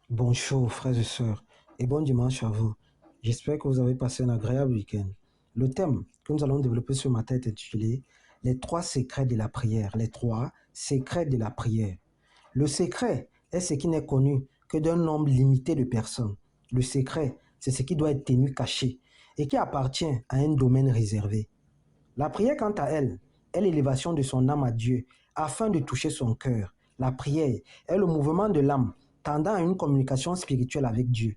Bonjour frères et sœurs et bon dimanche à vous. J'espère que vous avez passé un agréable week-end. Le thème que nous allons développer ce matin est intitulé Les trois secrets de la prière. Les trois secrets de la prière. Le secret est ce qui n'est connu que d'un nombre limité de personnes. Le secret, c'est ce qui doit être tenu caché et qui appartient à un domaine réservé. La prière, quant à elle, est l'élévation de son âme à Dieu afin de toucher son cœur. La prière est le mouvement de l'âme tendant à une communication spirituelle avec Dieu.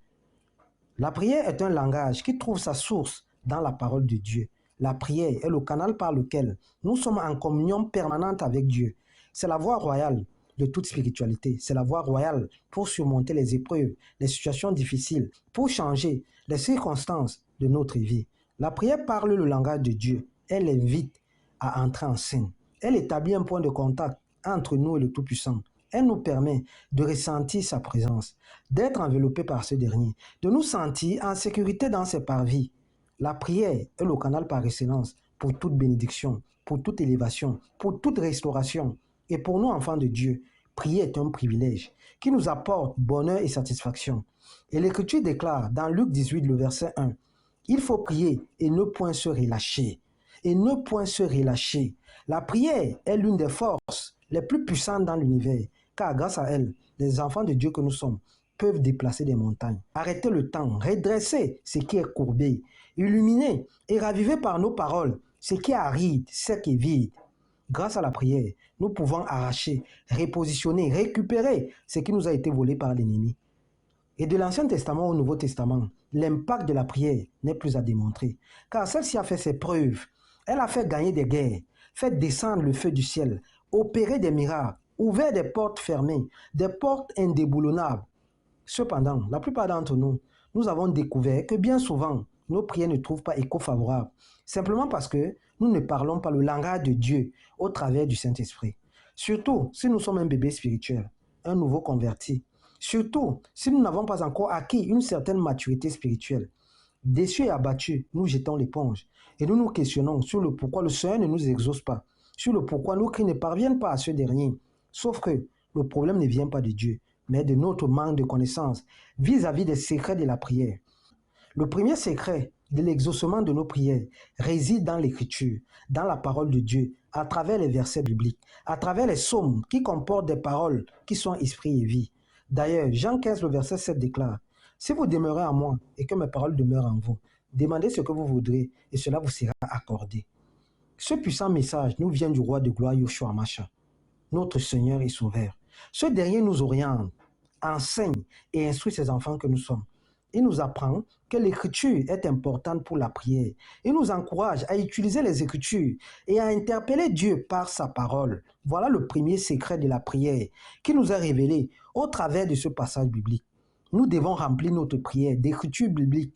La prière est un langage qui trouve sa source dans la parole de Dieu. La prière est le canal par lequel nous sommes en communion permanente avec Dieu. C'est la voie royale de toute spiritualité. C'est la voie royale pour surmonter les épreuves, les situations difficiles, pour changer les circonstances de notre vie. La prière parle le langage de Dieu. Elle invite à entrer en scène. Elle établit un point de contact entre nous et le Tout-Puissant. Elle nous permet de ressentir sa présence, d'être enveloppé par ce dernier, de nous sentir en sécurité dans ses parvis. La prière est le canal par excellence pour toute bénédiction, pour toute élévation, pour toute restauration. Et pour nous, enfants de Dieu, prier est un privilège qui nous apporte bonheur et satisfaction. Et l'Écriture déclare dans Luc 18, le verset 1, il faut prier et ne point se relâcher. Et ne point se relâcher. La prière est l'une des forces les plus puissantes dans l'univers, car grâce à elle, les enfants de Dieu que nous sommes peuvent déplacer des montagnes, arrêter le temps, redresser ce qui est courbé, illuminer et raviver par nos paroles ce qui est aride, ce qui est vide. Grâce à la prière, nous pouvons arracher, repositionner, récupérer ce qui nous a été volé par l'ennemi. Et de l'Ancien Testament au Nouveau Testament, l'impact de la prière n'est plus à démontrer, car celle-ci a fait ses preuves. Elle a fait gagner des guerres, fait descendre le feu du ciel, opéré des miracles, ouvert des portes fermées, des portes indéboulonnables. Cependant, la plupart d'entre nous, nous avons découvert que bien souvent, nos prières ne trouvent pas écho favorable, simplement parce que nous ne parlons pas le langage de Dieu au travers du Saint-Esprit. Surtout si nous sommes un bébé spirituel, un nouveau converti. Surtout si nous n'avons pas encore acquis une certaine maturité spirituelle. Déçus et abattus, nous jetons l'éponge et nous nous questionnons sur le pourquoi le Seigneur ne nous exauce pas, sur le pourquoi nos cris ne parviennent pas à ce dernier. Sauf que le problème ne vient pas de Dieu, mais de notre manque de connaissance vis-à-vis des secrets de la prière. Le premier secret de l'exaucement de nos prières réside dans l'écriture, dans la parole de Dieu, à travers les versets bibliques, à travers les psaumes qui comportent des paroles qui sont esprit et vie. D'ailleurs, Jean 15, le verset 7 déclare, si vous demeurez en moi et que mes paroles demeurent en vous, demandez ce que vous voudrez et cela vous sera accordé. Ce puissant message nous vient du roi de gloire Yoshua Masha, notre Seigneur et Sauveur. Ce dernier nous oriente, enseigne et instruit ses enfants que nous sommes. Il nous apprend que l'écriture est importante pour la prière. Il nous encourage à utiliser les écritures et à interpeller Dieu par sa parole. Voilà le premier secret de la prière qui nous est révélé au travers de ce passage biblique. Nous devons remplir notre prière d'écriture biblique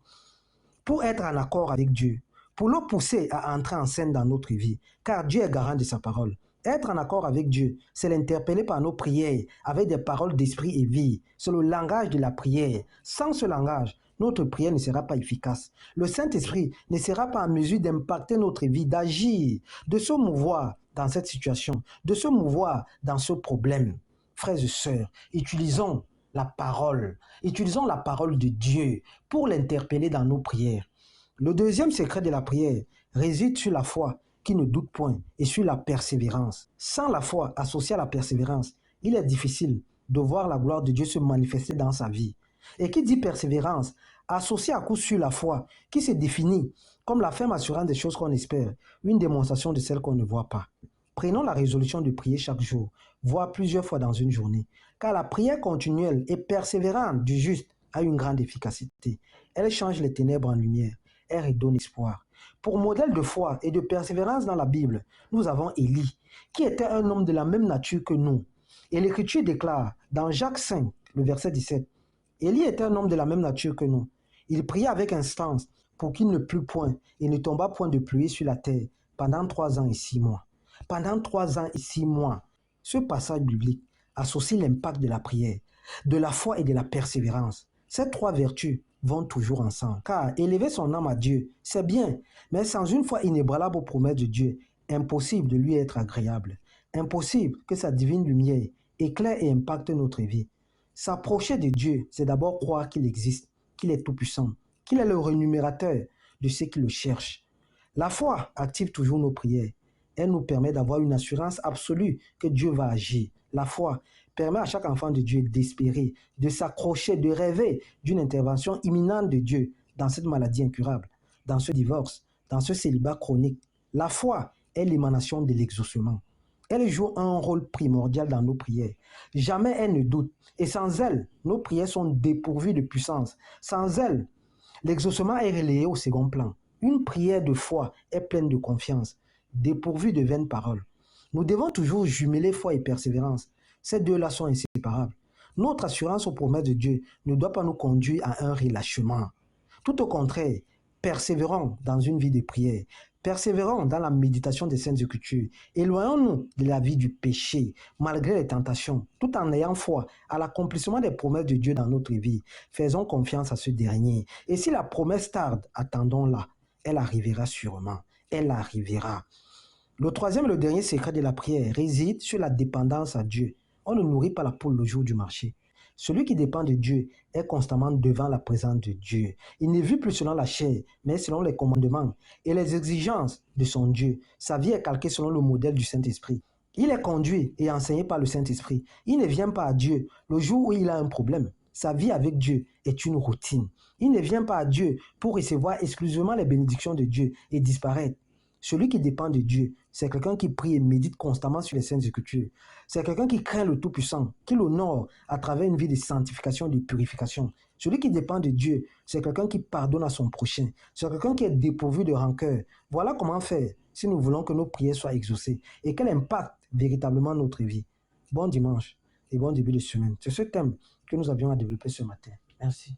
pour être en accord avec Dieu, pour le pousser à entrer en scène dans notre vie, car Dieu est garant de sa parole. Être en accord avec Dieu, c'est l'interpeller par nos prières avec des paroles d'esprit et vie. C'est le langage de la prière. Sans ce langage, notre prière ne sera pas efficace. Le Saint-Esprit ne sera pas en mesure d'impacter notre vie, d'agir, de se mouvoir dans cette situation, de se mouvoir dans ce problème. Frères et sœurs, utilisons la parole de Dieu pour l'interpeller dans nos prières. Le deuxième secret de la prière réside sur la foi qui ne doute point et sur la persévérance. Sans la foi associée à la persévérance, il est difficile de voir la gloire de Dieu se manifester dans sa vie. Et qui dit persévérance, associée à coup sur la foi, qui se définit comme la ferme assurance des choses qu'on espère, une démonstration de celles qu'on ne voit pas. Prenons la résolution de prier chaque jour, voire plusieurs fois dans une journée, car la prière continuelle et persévérante du juste a une grande efficacité. Elle change les ténèbres en lumière, elle redonne espoir. Pour modèle de foi et de persévérance dans la Bible, nous avons Élie, qui était un homme de la même nature que nous. Et l'Écriture déclare dans Jacques 5, le verset 17, Élie était un homme de la même nature que nous. Il pria avec instance pour qu'il ne plût point et ne tomba point de pluie sur la terre pendant 3 ans et 6 mois. Pendant 3 ans et 6 mois, ce passage biblique associe l'impact de la prière, de la foi et de la persévérance. Ces 3 vertus vont toujours ensemble. Car élever son âme à Dieu, c'est bien, mais sans une foi inébranlable aux promesses de Dieu, impossible de lui être agréable. Impossible que sa divine lumière éclaire et impacte notre vie. S'approcher de Dieu, c'est d'abord croire qu'il existe, qu'il est tout-puissant, qu'il est le rémunérateur de ceux qui le cherchent. La foi active toujours nos prières. Elle nous permet d'avoir une assurance absolue que Dieu va agir. La foi permet à chaque enfant de Dieu d'espérer, de s'accrocher, de rêver d'une intervention imminente de Dieu dans cette maladie incurable, dans ce divorce, dans ce célibat chronique. La foi est l'émanation de l'exaucement. Elle joue un rôle primordial dans nos prières. Jamais elle ne doute. Et sans elle, nos prières sont dépourvues de puissance. Sans elle, l'exaucement est relayé au second plan. Une prière de foi est pleine de confiance, dépourvue de vaines paroles. Nous devons toujours jumeler foi et persévérance. Ces deux-là sont inséparables. Notre assurance aux promesses de Dieu ne doit pas nous conduire à un relâchement. Tout au contraire, persévérons dans une vie de prière. Persévérons dans la méditation des Saintes Écritures. Éloignons-nous de la vie du péché, malgré les tentations, tout en ayant foi à l'accomplissement des promesses de Dieu dans notre vie. Faisons confiance à ce dernier. Et si la promesse tarde, attendons-la. Elle arrivera sûrement. Elle arrivera. Le troisième et le dernier secret de la prière réside sur la dépendance à Dieu. On ne nourrit pas la poule le jour du marché. Celui qui dépend de Dieu est constamment devant la présence de Dieu. Il ne vit plus selon la chair, mais selon les commandements et les exigences de son Dieu. Sa vie est calquée selon le modèle du Saint-Esprit. Il est conduit et enseigné par le Saint-Esprit. Il ne vient pas à Dieu le jour où il a un problème. Sa vie avec Dieu est une routine. Il ne vient pas à Dieu pour recevoir exclusivement les bénédictions de Dieu et disparaître. Celui qui dépend de Dieu, c'est quelqu'un qui prie et médite constamment sur les Saintes Écritures. C'est quelqu'un qui craint le Tout-Puissant, qui l'honore à travers une vie de sanctification et de purification. Celui qui dépend de Dieu, c'est quelqu'un qui pardonne à son prochain. C'est quelqu'un qui est dépourvu de rancœur. Voilà comment faire si nous voulons que nos prières soient exaucées et qu'elles impactent véritablement notre vie. Bon dimanche et bon début de semaine. C'est ce thème que nous avions à développer ce matin. Merci.